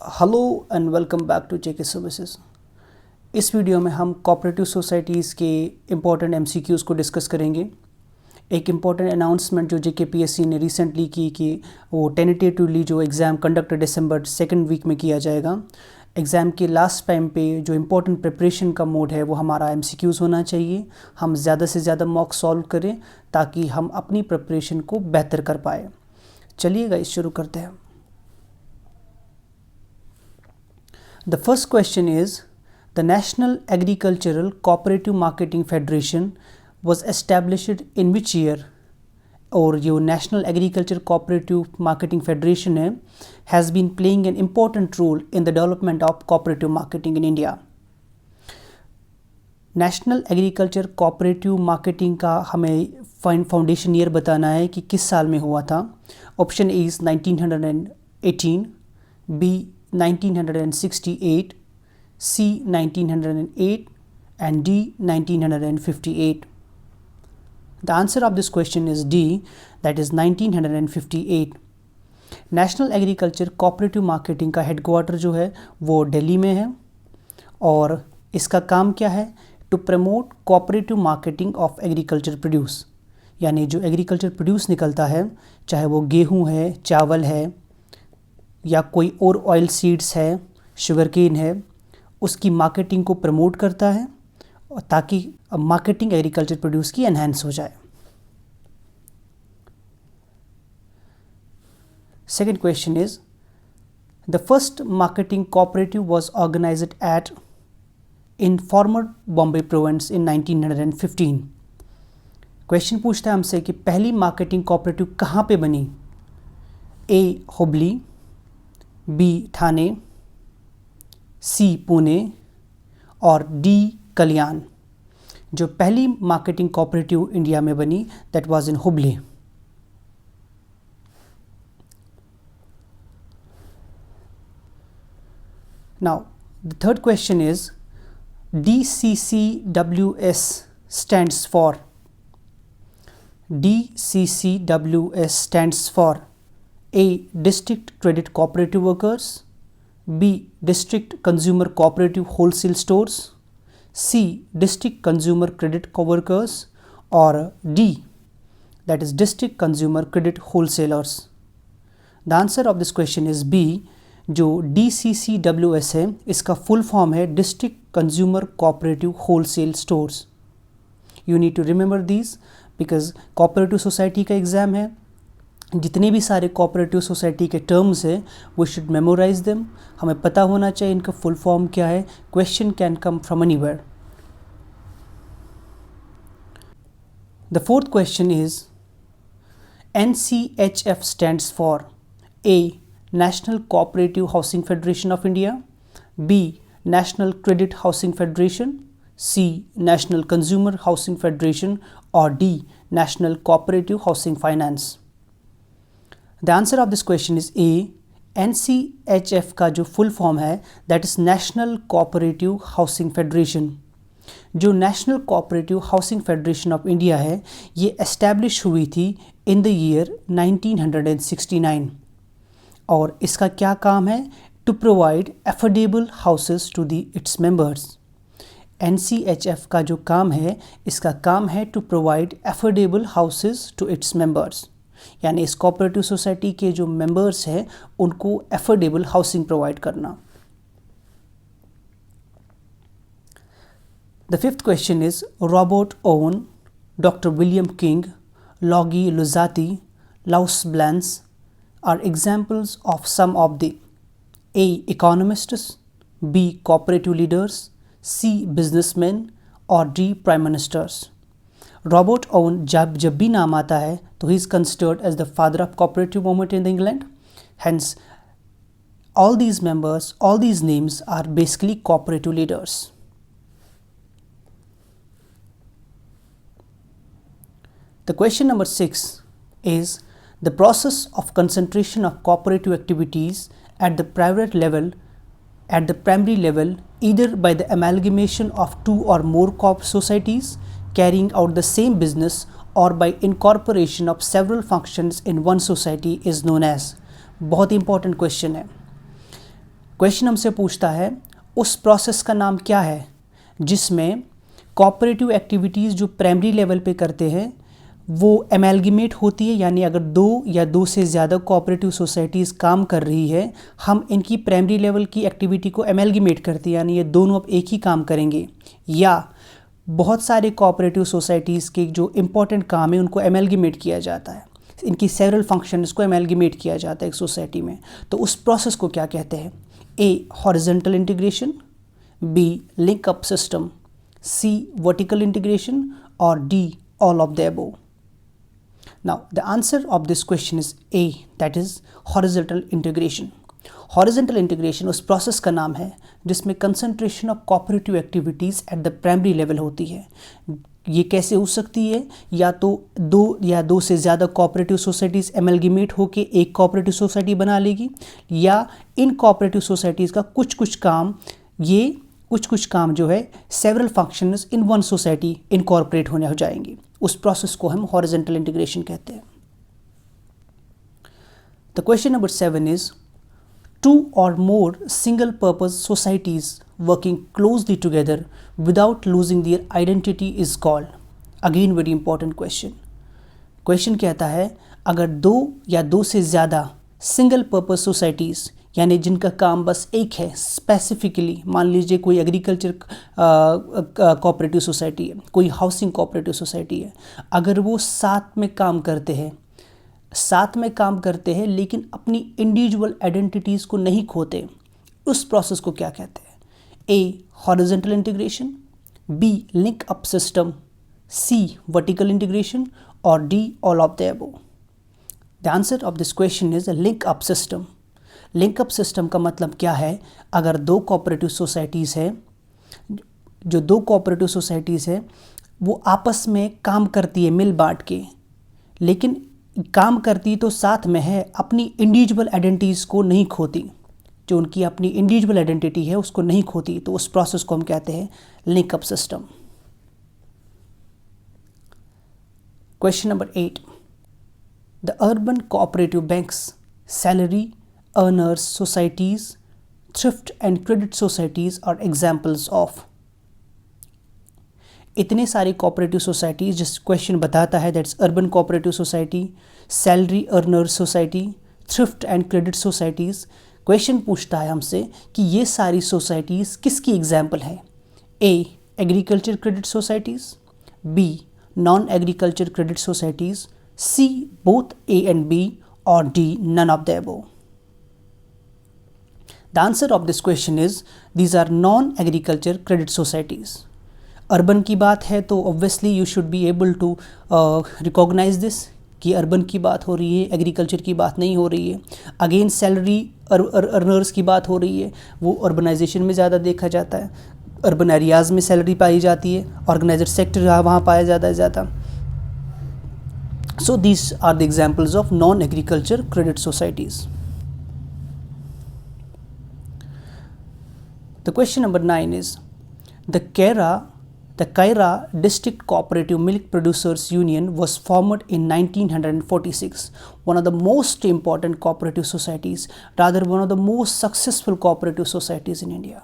Hello and welcome back to JK services. इस वीडियो में हम कोऑपरेटिव सोसाइटीज़ के इम्पोर्टेंट एमसीक्यूज़ को डिस्कस करेंगे। एक इम्पॉर्टेंट अनाउंसमेंट जो जेकेपीएससी ने रिसेंटली की कि वो टेंटेटिवली जो एग्ज़ाम कंडक्ट दिसंबर सेकेंड वीक में किया जाएगा। एग्ज़ाम के लास्ट टाइम पे जो इम्पोर्टेंट प्रिपरेशन का मोड है वो हमारा एमसीक्यूज़ होना चाहिए। हम ज़्यादा से ज़्यादा मॉक सॉल्व करें ताकि हम अपनी प्रिपरेशन को बेहतर कर पाए। चलिए गाइस शुरू करते हैं। The first question is, the National Agricultural Cooperative Marketing Federation was established in which year? और जो National Agriculture Cooperative Marketing Federation है has been playing an important role in the development of cooperative marketing in India. National Agriculture Cooperative Marketing का हमें foundation year बताना है कि किस साल में हुआ था। Option A is 1918, B 1968, C 1908 and D 1958. The answer of this question is D, that is 1958. National agriculture cooperative marketing का हेडक्वार्टर जो है वो दिल्ली में है और इसका काम क्या है? To promote cooperative marketing of agriculture produce, यानी जो एग्रीकल्चर प्रोड्यूस निकलता है, चाहे वो गेहूँ है, चावल है या कोई और ऑयल सीड्स है, शुगर केन है, उसकी मार्केटिंग को प्रमोट करता है और ताकि मार्केटिंग एग्रीकल्चर प्रोड्यूस की एनहांस हो जाए। Second question is, the first marketing cooperative was organised at in former Bombay province in 1915। Question पूछता है हमसे कि पहली मार्केटिंग कोऑपरेटिव कहाँ पे बनी? ए हुबली, बी ठाणे, सी पुणे और डी कल्याण। जो पहली मार्केटिंग कोऑपरेटिव इंडिया में बनी that was in Hubli. Now the third question is, DCCWS stands for. DCCWS stands for A. District Credit Cooperative Workers, B. District Consumer Cooperative Wholesale Stores, C. District Consumer Credit Workers, or D, that is District Consumer Credit Wholesalers. The answer of this question is B. जो DCCWS है इसका full form है District Consumer Cooperative Wholesale Stores. You need to remember these because cooperative society का exam है। जितने भी सारे cooperative society के टर्म्स हैं वी शुड मेमोराइज देम। हमें पता होना चाहिए इनका फुल फॉर्म क्या है। Question can come from anywhere. The fourth question is, NCHF stands for A. National cooperative housing federation of India, B. National credit housing federation, C. National consumer housing federation और D. National cooperative housing finance. The answer of this question is A. NCHF का जो full form है that is national cooperative housing federation. जो national cooperative housing federation of India है ये establish हुई थी in the year 1969 और इसका क्या काम है? To provide affordable houses to the its members. NCHF का जो काम है इसका काम है to provide affordable houses to its members, यानी इस कोऑपरेटिव सोसाइटी के जो मेंबर्स हैं उनको एफोर्डेबल हाउसिंग प्रोवाइड करना। The fifth question is, Robert Owen, doctor William King, Luigi Luzzatti, Louis Blanc are examples of some of the A. economists, B. cooperative leaders, C. businessmen और D. prime ministers. Robert oven जब भी नाम आता है तो he is considered as the father of cooperative movement in the England. Hence all these members, all these names are basically cooperative leaders. The question number 6 is, the process of concentration of cooperative activities at the private level, at the primary level, either by the amalgamation of two or more societies carrying out the same business or by incorporation of several functions in one society is known as। बहुत important question है। Question हमसे पूछता है उस process का नाम क्या है जिसमें कोऑपरेटिव एक्टिविटीज़ जो प्राइमरी लेवल पे करते हैं वो एमैलगमेट होती है, यानी अगर दो या दो से ज़्यादा कोऑपरेटिव सोसाइटीज़ काम कर रही है, हम इनकी प्राइमरी लेवल की एक्टिविटी को एमैलगमेट करते हैं, यानी ये दोनों अब एक ही काम करेंगे। या बहुत सारे कोऑपरेटिव सोसाइटीज़ के जो इम्पोर्टेंट काम है उनको एमैलगमेट किया जाता है, इनकी सेवरल फंक्शंस को एमैलगमेट किया जाता है एक सोसाइटी में। तो उस प्रोसेस को क्या कहते हैं? A horizontal integration, B link up system, C vertical integration और D all of the above. Now the answer of this question is A, that is horizontal integration. Horizontal integration उस process का नाम है जिसमें concentration of cooperative activities at the primary level होती है। ये कैसे हो सकती है? या तो दो से ज़्यादा कोऑपरेटिव सोसाइटीज़ एमलगमेट होकर एक कोऑपरेटिव सोसाइटी बना लेगी, या इन कोऑपरेटिव सोसाइटीज़ का कुछ काम जो है several functions in one society incorporate होने हो जाएंगे। उस प्रोसेस को हम हॉरिजॉन्टल इंटीग्रेशन कहते हैं। The question number 7 is two और more single purpose societies working closely together without losing their identity is called. Again very important question. Question कहता है अगर दो या दो से ज़्यादा सिंगल पर्पज सोसाइटीज़, यानी जिनका काम बस एक है, स्पेसिफिकली मान लीजिए कोई एग्रीकल्चर कोऑपरेटिव सोसाइटी है, कोई हाउसिंग कोऑपरेटिव सोसाइटी है, अगर वो साथ में काम करते हैं लेकिन अपनी इंडिविजुअल आइडेंटिटीज़ को नहीं खोते, उस प्रोसेस को क्या कहते हैं? A horizontal integration, B link up system, C vertical integration और D all of the above. The answer of this question is link up system. Link up system का मतलब क्या है? अगर दो कोऑपरेटिव सोसाइटीज़ है वो आपस में काम करती है मिल बांट के, लेकिन काम करती तो साथ में है, अपनी इंडिविजुअल आइडेंटिटीज़ को नहीं खोती, जो उनकी अपनी इंडिविजुअल आइडेंटिटी है उसको नहीं खोती, तो उस प्रोसेस को हम कहते हैं link up system. Question number 8, the urban cooperative banks, salary earners societies, thrift and credit societies are examples of। इतने सारे कोऑपरेटिव सोसाइटीज जिस क्वेश्चन बताता है, that's urban cooperative society, salary earner society, thrift and credit societies. Question पूछता है हमसे कि ये सारी सोसाइटीज़ किसकी एग्जाम्पल है? A agriculture credit societies, B non agriculture credit societies, C both A and B और D none of the above. The answer of this question is these are non-agriculture credit societies. Urban की बात है तो obviously you should be able to recognize this कि urban की बात हो रही है, एग्रीकल्चर की बात नहीं हो रही है। अगेन सैलरी अर्नर्स की बात हो रही है, वो अर्बनाइजेशन में ज़्यादा देखा जाता है, अर्बन एरियाज़ में सैलरी पाई जाती है, ऑर्गेनाइजर सेक्टर वहाँ पाया जाता है ज़्यादा। So these are the examples of non-agriculture credit societies. The question number 9 is the Kaira District Cooperative Milk Producers Union was formed in 1946, one of the most important cooperative societies, rather one of the most successful cooperative societies in India.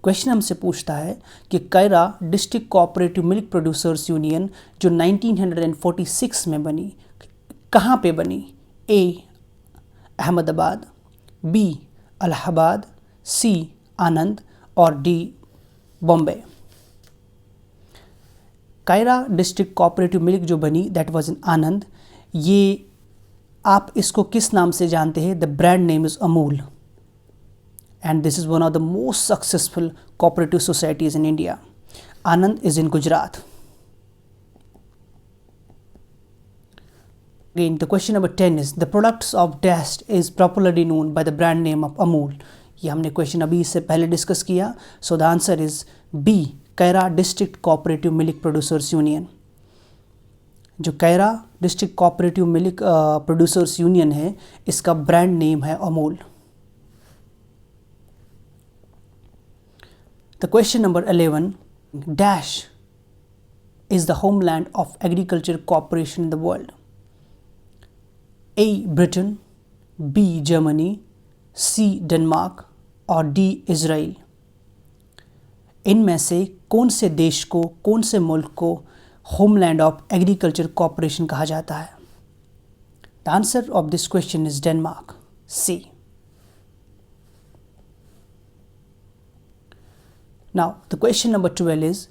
Question हमसे पूछता है कि Kaira district cooperative milk producers union जो 1946 में बनी, कहाँ पे बनी? A Ahmedabad, B Allahabad, C Anand और D Bombay. Kaira district cooperative milk जो बनी दैट वाज इन आनंद। ये आप इसको किस नाम से जानते हैं? The brand name is Amul and this is one of the most successful cooperative societies in India. Anand is in Gujarat. Again, the question number 10 is the products of Dash is popularly known by the brand name of Amul. ये हमने question अभी इससे पहले discuss किया। So the answer is B Kaira district cooperative milk producers union. जो Kaira district cooperative milk producers union है, इसका brand name है Amul. The question number 11, dash is the homeland of agriculture corporation in the world. A Britain, B Germany, C Denmark, और D Israel. इनमें से कौन से देश को, कौन से मुल्क को होमलैंड ऑफ एग्रीकल्चर कॉरपोरेशन कहा जाता है? The answer of this question is Denmark, C. Now, the question number 12 is,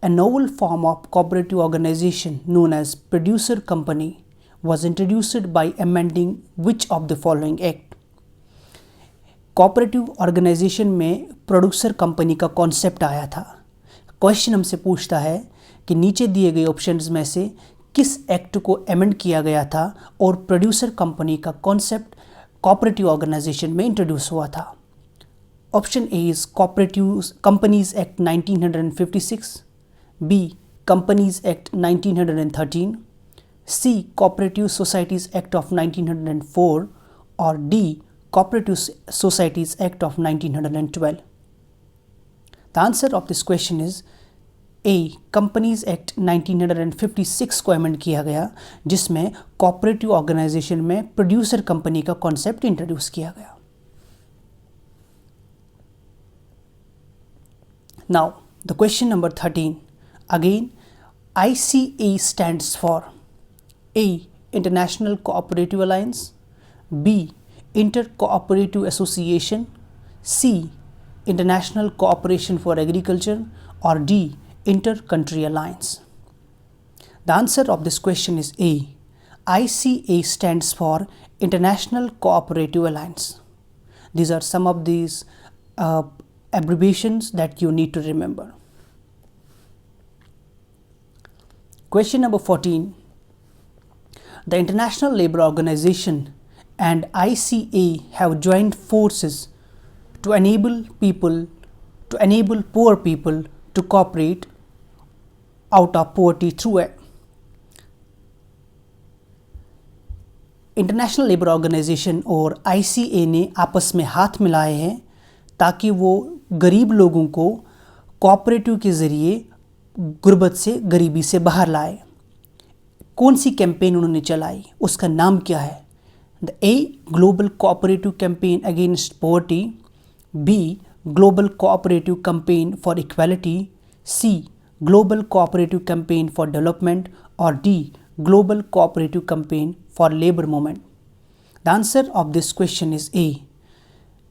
a novel form of cooperative organization known as producer company was introduced by amending which of the following act? Cooperative organisation में producer company का concept आया था। Question हमसे पूछता है कि नीचे दिए गए ऑप्शंस में से किस एक्ट को अमेंड किया गया था और प्रोड्यूसर कंपनी का कॉन्सेप्ट कोऑपरेटिव ऑर्गेनाइजेशन में इंट्रोड्यूस हुआ था। Option A is cooperative companies act 1956, B companies act 1913, C cooperative societies act of 1904 और D cooperative societies act of 1912। The answer of this question is A, companies act 1956 को amend किया गया, जिसमें cooperative organisation में producer company का concept introduce किया गया। Now, the question number 13. Again, ICA stands for A, International Cooperative Alliance, B, Inter-Cooperative Association, C, International Cooperation for Agriculture, or D, Inter-Country Alliance. The answer of this question is A. ICA stands for International Cooperative Alliance. These are some of these abbreviations that you need to remember. Question number 14. The International Labour Organization and ICA have joined forces to enable poor people to cooperate out of poverty through a international labour organisation और ICA ने आपस में हाथ मिलाए हैं ताकि वो गरीब लोगों को कोऑपरेटिव के ज़रिए गुर्बत से, गरीबी से बाहर लाए। कौन सी कैंपेन उन्होंने चलाई, उसका नाम क्या है? The A, global cooperative campaign against poverty, B, global cooperative campaign for equality, C, global cooperative campaign for development और D, global cooperative campaign for labour movement. The answer of this question is A.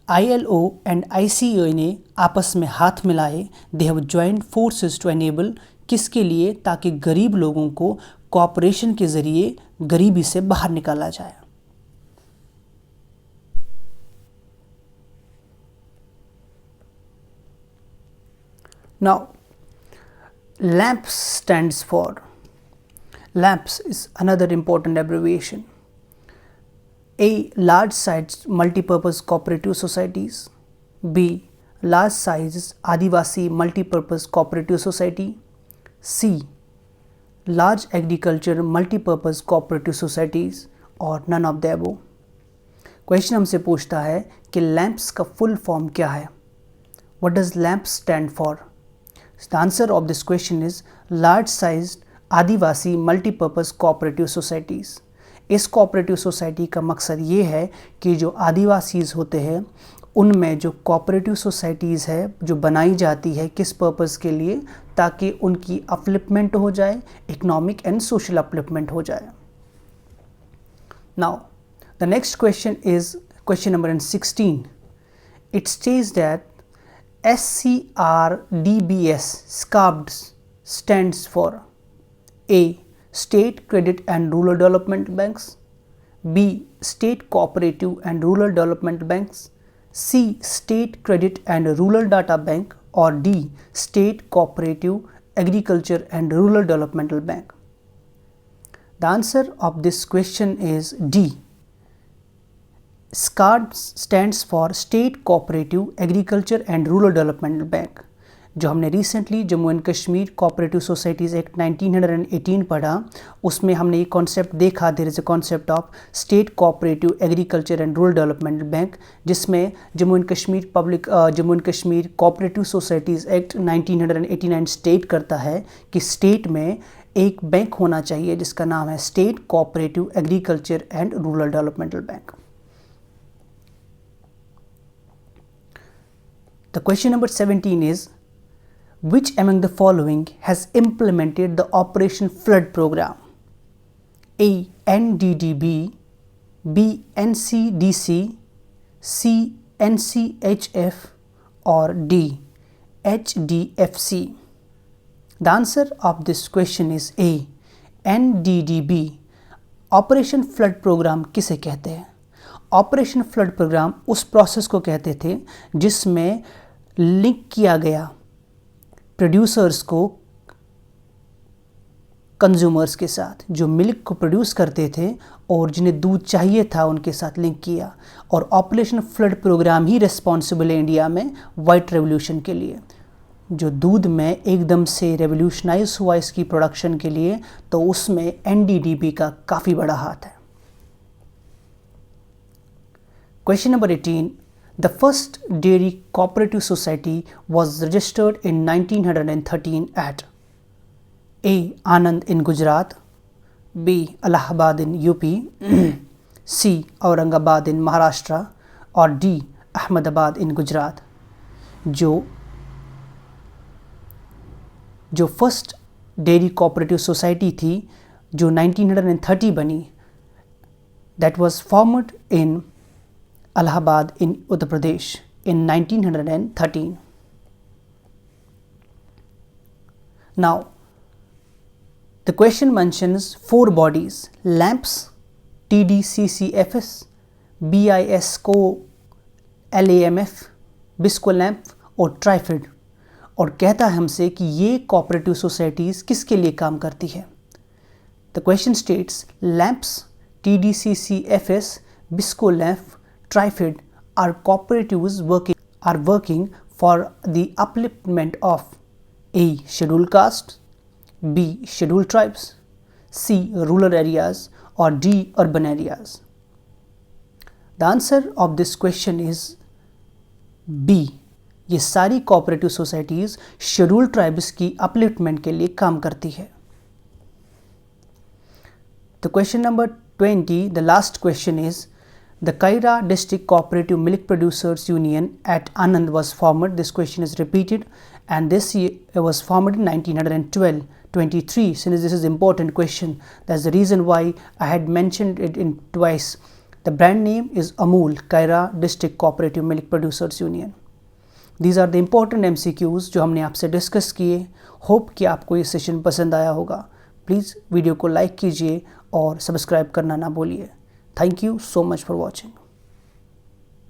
ILO and ICA ने आपस में हाथ मिलाए, they have joint forces to enable, किसके लिए? ताकि गरीब लोगों को कोऑपरेशन के ज़रिए गरीबी से बाहर निकाला जाए। Now, LAMPS stands for, LAMPS is another important abbreviation. A, large size multipurpose cooperative societies, B, large size Adivasi multipurpose cooperative society, C, large agriculture multipurpose cooperative societies और none of the above। Question हमसे पूछता है कि lamps का full form क्या है? What does LAMPS stand for? The answer of this question is large sized Adivasi multipurpose cooperative societies। इस cooperative society का मकसद ये है कि जो आदिवासीज़ होते हैं उनमें जो कोऑपरेटिव सोसाइटीज़ है जो बनाई जाती है, किस पर्पस के लिए? ताकि उनकी अपलिफ्टमेंट हो जाए, इकोनॉमिक एंड सोशल अपलिफ्टमेंट हो जाए। Now the next question is question number 16. It states that SCRDBS stands for A, State Credit and Rural Development Banks, B, State Cooperative and Rural Development Banks, C, State Credit and Rural Data Bank, or D, State Cooperative Agriculture and Rural Developmental Bank. The answer of this question is D. SCARD stands for State Cooperative Agriculture and Rural Developmental Bank. जो हमने recently Jammu and Kashmir cooperative societies act 1918 पढ़ा, उसमें हमने ये concept देखा, there is a concept of state cooperative agriculture and rural developmental bank, जिसमें Jammu and Kashmir cooperative societies act 1989 state करता है कि स्टेट में एक बैंक होना चाहिए जिसका नाम है state cooperative agriculture and rural developmental bank. The question number 17 is, which among the following has implemented the Operation Flood program? A. NDDB, B. NCDC, C. NCHF, or D. HDFC? The answer of this question is A. NDDB. Operation flood programme किसे कहते हैं? Operation flood programme उस process को कहते थे जिसमें link किया गया प्रोड्यूसर्स को कंज्यूमर्स के साथ, जो मिल्क को प्रोड्यूस करते थे और जिन्हें दूध चाहिए था उनके साथ लिंक किया। और ऑपरेशन फ्लड प्रोग्राम ही रिस्पॉन्सिबल है इंडिया में वाइट रेवोल्यूशन के लिए, जो दूध में एकदम से रेवोल्यूशनाइज हुआ इसकी प्रोडक्शन के लिए, तो उसमें एनडीडीबी का काफ़ी बड़ा हाथ है। Question number 18, the first dairy cooperative society was registered in 1913 at A. Anand in Gujarat, B. Allahabad in UP, C. Aurangabad in Maharashtra, और डी. अहमदाबाद इन गुजरात। जो फर्स्ट डेयरी कोऑपरेटिव सोसाइटी थी जो 1930 बनी, that was formed in Allahabad in Uttar Pradesh in 1913। Now the question mentions 4 bodies: LAMPS, TDCCFS, BISCO LAMF, BISCO LAMP और TRIFID, और कहता है हमसे कि ये कोऑपरेटिव सोसाइटीज़ किसके लिए काम करती है। The question states LAMPS, TDCCFS, BISCO LAMP, TRIFID are cooperatives working for the upliftment of A. scheduled castes, B. scheduled tribes, C. rural areas, or D. urban areas. The answer of this question is B. ये सारी cooperative societies scheduled tribes की upliftment के लिए काम करती है। The question number 20, the last question is, the Kaira District Cooperative Milk Producers Union at Anand was formed. This question is repeated, and this year was formed in 1912. 23, since this is important question, that's the reason why I had mentioned it in twice. The brand name is Amul, Kaira District Cooperative Milk Producers Union. These are the important MCQs जो हमने आपसे discuss किए। Hope कि आपको ये session पसंद आया होगा। प्लीज़ वीडियो को लाइक कीजिए और सब्सक्राइब करना ना भूलिए। Thank you so much for watching.